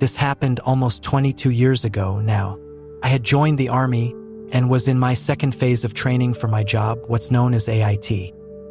This happened almost 22 years ago now. I had joined the army and was in my second phase of training for my job, what's known as AIT.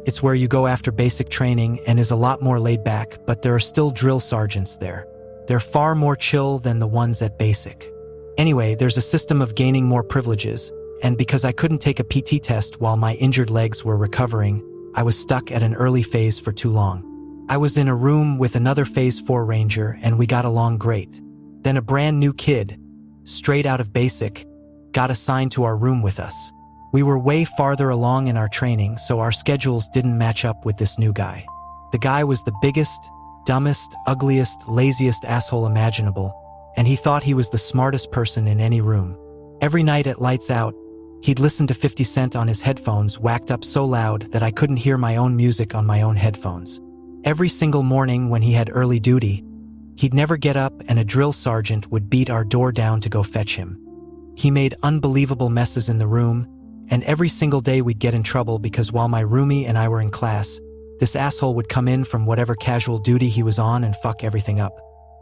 It's where you go after basic training and is a lot more laid back, but there are still drill sergeants there. They're far more chill than the ones at basic. Anyway, there's a system of gaining more privileges, and because I couldn't take a PT test while my injured legs were recovering, I was stuck at an early phase for too long. I was in a room with another Phase 4 Ranger and we got along great. Then a brand new kid, straight out of basic, got assigned to our room with us. We were way farther along in our training, so our schedules didn't match up with this new guy. The guy was the biggest, dumbest, ugliest, laziest asshole imaginable, and he thought he was the smartest person in any room. Every night at lights out, he'd listen to 50 Cent on his headphones whacked up so loud that I couldn't hear my own music on my own headphones. Every single morning when he had early duty, he'd never get up and a drill sergeant would beat our door down to go fetch him. He made unbelievable messes in the room, and every single day we'd get in trouble because while my roomie and I were in class, this asshole would come in from whatever casual duty he was on and fuck everything up.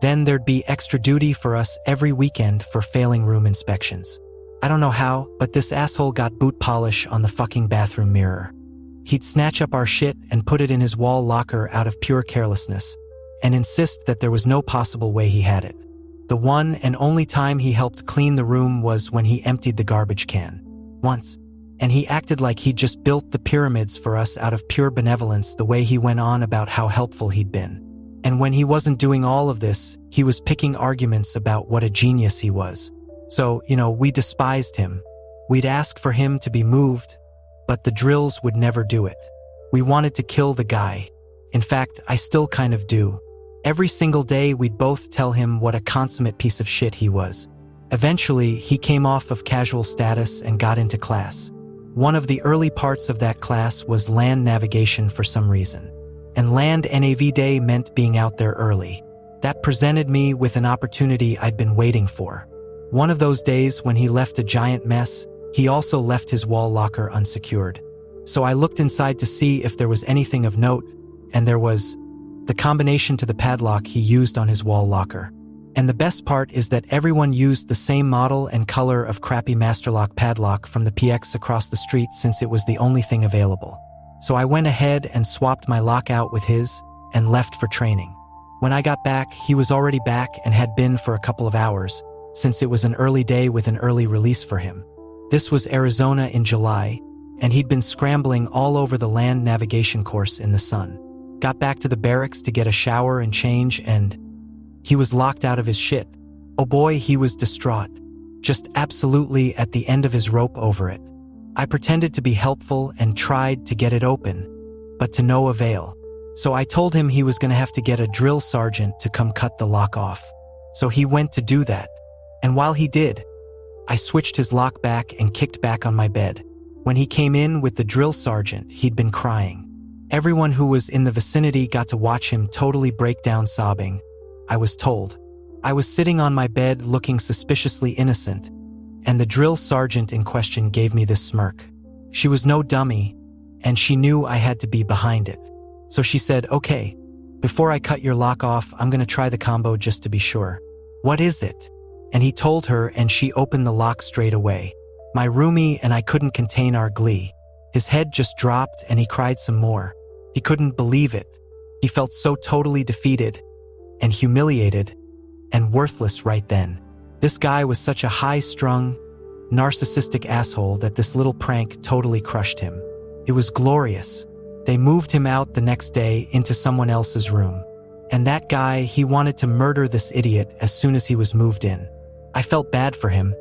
Then there'd be extra duty for us every weekend for failing room inspections. I don't know how, but this asshole got boot polish on the fucking bathroom mirror. He'd snatch up our shit and put it in his wall locker out of pure carelessness, and insist that there was no possible way he had it. The one and only time he helped clean the room was when he emptied the garbage can. Once. And he acted like he'd just built the pyramids for us out of pure benevolence the way he went on about how helpful he'd been. And when he wasn't doing all of this, he was picking arguments about what a genius he was. So, we despised him. We'd ask for him to be moved, but the drills would never do it. We wanted to kill the guy. In fact, I still kind of do. Every single day we'd both tell him what a consummate piece of shit he was. Eventually, he came off of casual status and got into class. One of the early parts of that class was land navigation for some reason. And land NAV day meant being out there early. That presented me with an opportunity I'd been waiting for. One of those days when he left a giant mess, he also left his wall locker unsecured. So I looked inside to see if there was anything of note, and there was the combination to the padlock he used on his wall locker. And the best part is that everyone used the same model and color of crappy Masterlock padlock from the PX across the street since it was the only thing available. So I went ahead and swapped my lock out with his and left for training. When I got back, he was already back and had been for a couple of hours, since it was an early day with an early release for him. This was Arizona in July, and he'd been scrambling all over the land navigation course in the sun. Got back to the barracks to get a shower and change, and he was locked out of his shit. Oh boy, he was distraught. Just absolutely at the end of his rope over it. I pretended to be helpful and tried to get it open, but to no avail. So I told him he was going to have to get a drill sergeant to come cut the lock off. So he went to do that. And while he did, I switched his lock back and kicked back on my bed. When he came in with the drill sergeant, he'd been crying. Everyone who was in the vicinity got to watch him totally break down sobbing, I was told. I was sitting on my bed looking suspiciously innocent, and the drill sergeant in question gave me this smirk. She was no dummy, and she knew I had to be behind it. So she said, "Okay, before I cut your lock off, I'm going to try the combo just to be sure." "What is it?" And he told her, and she opened the lock straight away. My roomie and I couldn't contain our glee. His head just dropped and he cried some more. He couldn't believe it. He felt so totally defeated and humiliated and worthless right then. This guy was such a high-strung, narcissistic asshole that this little prank totally crushed him. It was glorious. They moved him out the next day into someone else's room. And that guy, he wanted to murder this idiot as soon as he was moved in. I felt bad for him,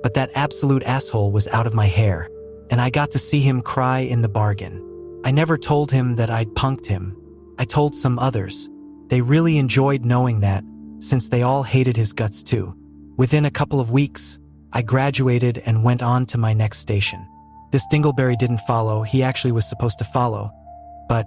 but that absolute asshole was out of my hair, and I got to see him cry in the bargain. I never told him that I'd punked him. I told some others. They really enjoyed knowing that, since they all hated his guts too. Within a couple of weeks, I graduated and went on to my next station. This dingleberry didn't follow, he actually was supposed to follow, but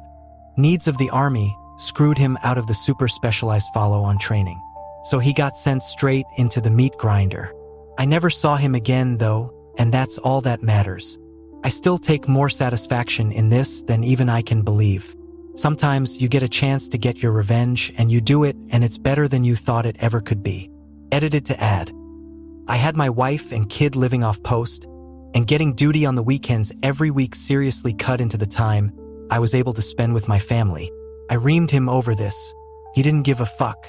needs of the army screwed him out of the super specialized follow-on training. So he got sent straight into the meat grinder. I never saw him again though, and that's all that matters. I still take more satisfaction in this than even I can believe. Sometimes you get a chance to get your revenge and you do it and it's better than you thought it ever could be. Edited to add. I had my wife and kid living off post, and getting duty on the weekends every week seriously cut into the time I was able to spend with my family. I reamed him over this. He didn't give a fuck.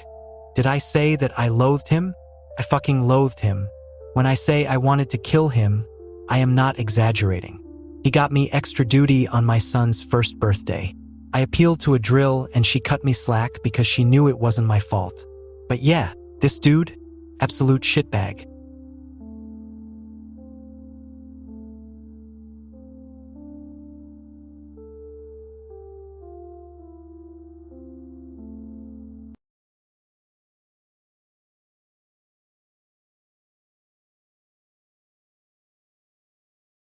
Did I say that I loathed him? I fucking loathed him. When I say I wanted to kill him, I am not exaggerating. He got me extra duty on my son's first birthday. I appealed to a drill and she cut me slack because she knew it wasn't my fault. But yeah, this dude, absolute shitbag.